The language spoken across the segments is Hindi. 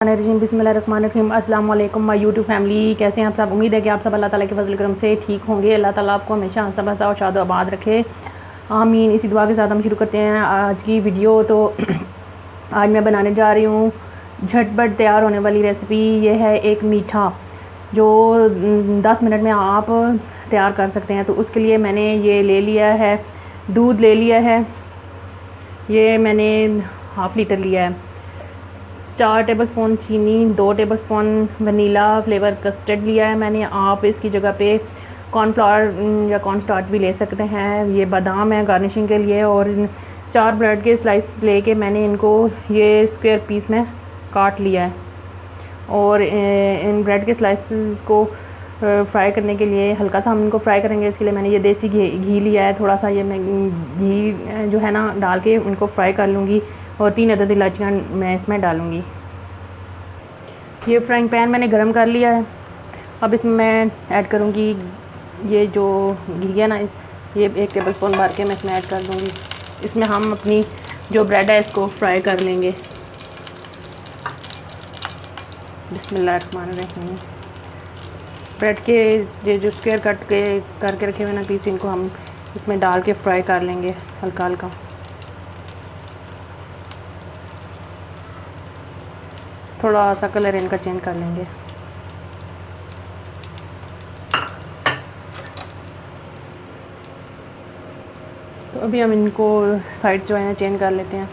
बिस्मिल्लाहिर्रहमानिर्रहीम। अस्सलाम वालेकुम माय यूट्यूब फैमिली, कैसे हैं आप सब। उम्मीद है कि आप सब अल्लाह ताला के फजल करम से ठीक होंगे। अल्लाह ताला आपको हमेशा हंसता बसता और शाद आबाद रखे, आमीन। इसी दुआ के साथ हम शुरू करते हैं आज की वीडियो। तो आज मैं बनाने जा रही हूँ झटपट तैयार होने वाली रेसिपी। ये है एक मीठा जो 10 मिनट में आप तैयार कर सकते हैं। तो उसके लिए मैंने ये ले लिया है, दूध ले लिया है, ये मैंने हाफ़ लीटर लिया है, 4 टेबलस्पून चीनी, 2 टेबलस्पून वनीला फ्लेवर कस्टर्ड लिया है मैंने। आप इसकी जगह पे कॉर्नफ्लावर या कॉर्नस्टार्च भी ले सकते हैं। ये बादाम है गार्निशिंग के लिए। और 4 ब्रेड के स्लाइस लेके मैंने इनको ये स्क्वायर पीस में काट लिया है। और इन ब्रेड के स्लाइसेस को फ्राई करने के लिए हल्का सा हम इनको फ्राई करेंगे। इसके लिए मैंने ये देसी घी लिया है, थोड़ा सा ये मैं घी जो है ना डाल के उनको फ्राई कर लूँगी। और 3 अदद इलायचियाँ मैं इसमें डालूँगी। ये फ्राइंग पैन मैंने गरम कर लिया है। अब इसमें मैं ऐड करूँगी ये जो घी है ना, ये 1 टेबलस्पून भर के मैं इसमें ऐड कर दूँगी। इसमें हम अपनी जो ब्रेड है इसको फ्राई कर लेंगे। बिस्मिल्लाहिर्रहमानिर्रहीम। ब्रेड के ये जो स्क्वायर कट के करके रखे हुए ना पीस, इनको हम इसमें डाल के फ्राई कर लेंगे हल्का हल्का। थोड़ा सा कलर इनका चेंज कर लेंगे। तो अभी हम इनको साइड जो है ना चेंज कर लेते हैं।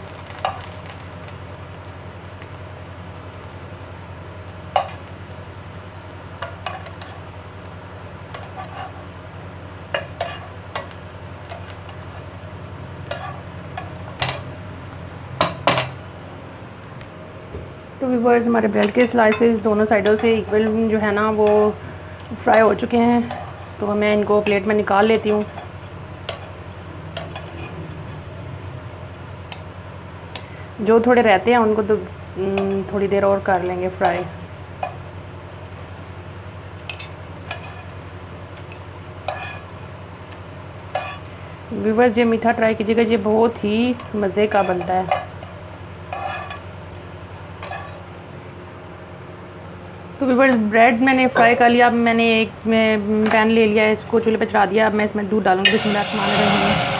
तो व्यूअर्स, हमारे ब्रेड के स्लाइसेस दोनों साइडों से इक्वल जो है ना वो फ्राई हो चुके हैं। तो मैं इनको प्लेट में निकाल लेती हूँ। जो थोड़े रहते हैं उनको तो थोड़ी देर और कर लेंगे फ्राई। व्यूअर्स, ये मीठा ट्राई कीजिएगा, ये बहुत ही मज़े का बनता है। तो व्यूअर्स, ब्रेड मैंने फ्राई कर लिया। अब मैंने एक पैन ले लिया है, इसको चूल्हे पे चढ़ा दिया। अब मैं इसमें दूध डालूँगी। बिस्मिल्लाहिर्रहमानिर्रहीम।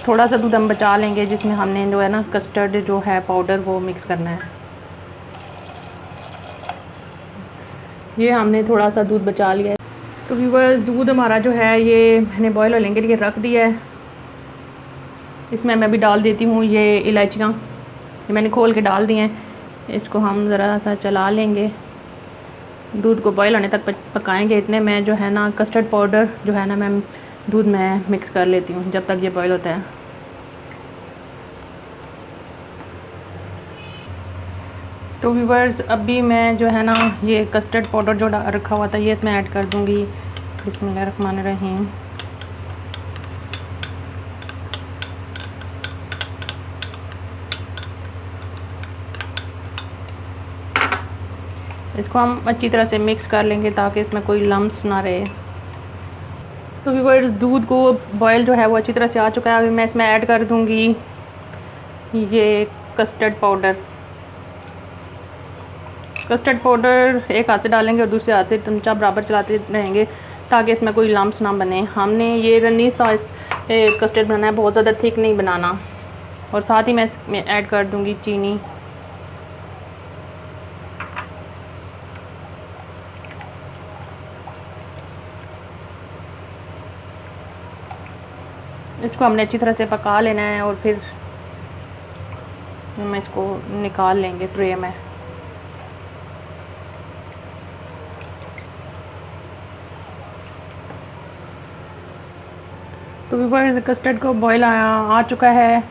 थोड़ा सा दूध हम बचा लेंगे, जिसमें हमने जो है ना कस्टर्ड जो है पाउडर वो मिक्स करना है। ये हमने थोड़ा सा दूध बचा लिया है। तो व्यूअर्स, दूध हमारा जो है ये मैंने बॉयल होने के लिए रख दिया है। इसमें मैं भी डाल देती हूँ ये इलायचियाँ, ये मैंने खोल के डाल दी हैं। इसको हम ज़रा सा चला लेंगे, दूध को बॉयल होने तक पकाएंगे। इतने में जो है ना कस्टर्ड पाउडर जो है ना मैं दूध में मिक्स कर लेती हूँ जब तक ये बॉयल होता है। तो व्यूअर्स, अभी मैं जो है ना ये कस्टर्ड पाउडर जो रखा हुआ था ये इसमें ऐड कर दूँगी। बिस्मिल्लाहिर्रहमानिर्रहीम। इसको हम अच्छी तरह से मिक्स कर लेंगे ताकि इसमें कोई लम्स ना रहे। तो व्यूअर्स, दूध को बॉयल जो है वो अच्छी तरह से आ चुका है। अभी मैं इसमें ऐड कर दूंगी ये कस्टर्ड पाउडर। कस्टर्ड पाउडर एक हाथ से डालेंगे और दूसरे हाथ से चमचा बराबर चलाते रहेंगे ताकि इसमें कोई लम्स ना बने। हमने ये रन्नी सा कस्टर्ड बनाना है, बहुत ज़्यादा थिक नहीं बनाना। और साथ ही मैं इसमें ऐड कर दूंगी चीनी। इसको हमने अच्छी तरह से पका लेना है और फिर हम इसको निकाल लेंगे ट्रे में। तो व्यूअर्स, कस्टर्ड को बॉयल आ चुका है।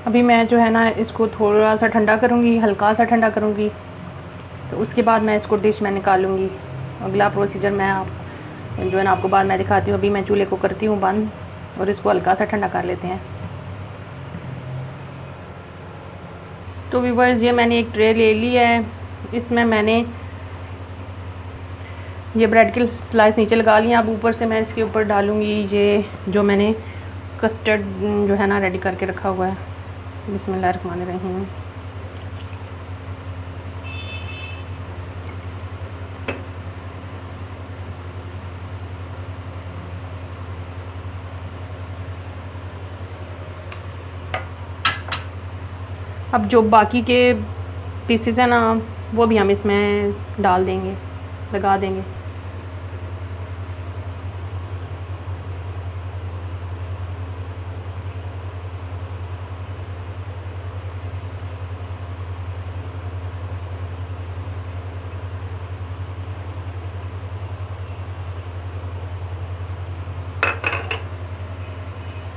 अभी मैं जो है ना इसको थोड़ा सा ठंडा करूँगी, हल्का सा ठंडा करूँगी। तो उसके बाद मैं इसको डिश में निकालूँगी। अगला प्रोसीजर मैं आप जो है ना आपको बाद में दिखाती हूँ। अभी मैं चूल्हे को करती हूँ बंद और इसको हल्का सा ठंडा कर लेते हैं। तो व्यूअर्स, ये मैंने एक ट्रे ले ली है। इसमें मैंने ये ब्रेड के स्लाइस नीचे लगा लिए। अब ऊपर से मैं इसके ऊपर डालूँगी ये जो मैंने कस्टर्ड जो है ना रेडी करके रखा हुआ है। बिस्मिल्लाहिर्रहमानिर्रहीम। अब जो बाकी के पीसेस हैं ना वो भी हम इसमें डाल देंगे, लगा देंगे।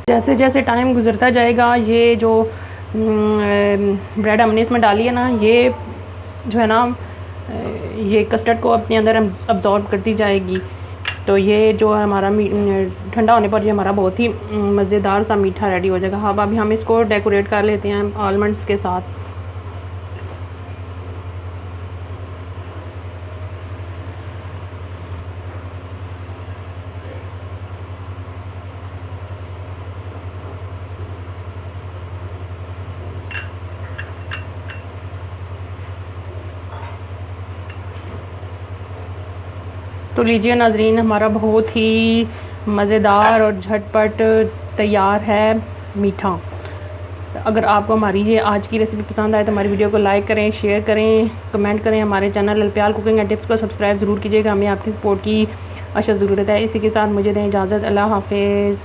जैसे जैसे टाइम गुजरता जाएगा ये जो ब्रेड हमने इसमें डाली है ना, ये जो है ना ये कस्टर्ड को अपने अंदर अब्जॉर्ब करती जाएगी। तो ये जो हमारा ठंडा होने पर ये हमारा बहुत ही मज़ेदार सा मीठा रेडी हो जाएगा। अब अभी हम इसको डेकोरेट कर लेते हैं आलमंड्स के साथ। तो लीजिए नाजरीन, हमारा बहुत ही मज़ेदार और झटपट तैयार है मीठा। अगर आपको हमारी ये आज की रेसिपी पसंद आए तो हमारी वीडियो को लाइक करें, शेयर करें, कमेंट करें। हमारे चैनल अलप्याल कुकिंग एंड टिप्स को सब्सक्राइब ज़रूर कीजिएगा, हमें आपकी सपोर्ट की अशद ज़रूरत है। इसी के साथ मुझे दें इजाज़त। अल्लाह हाफिज़।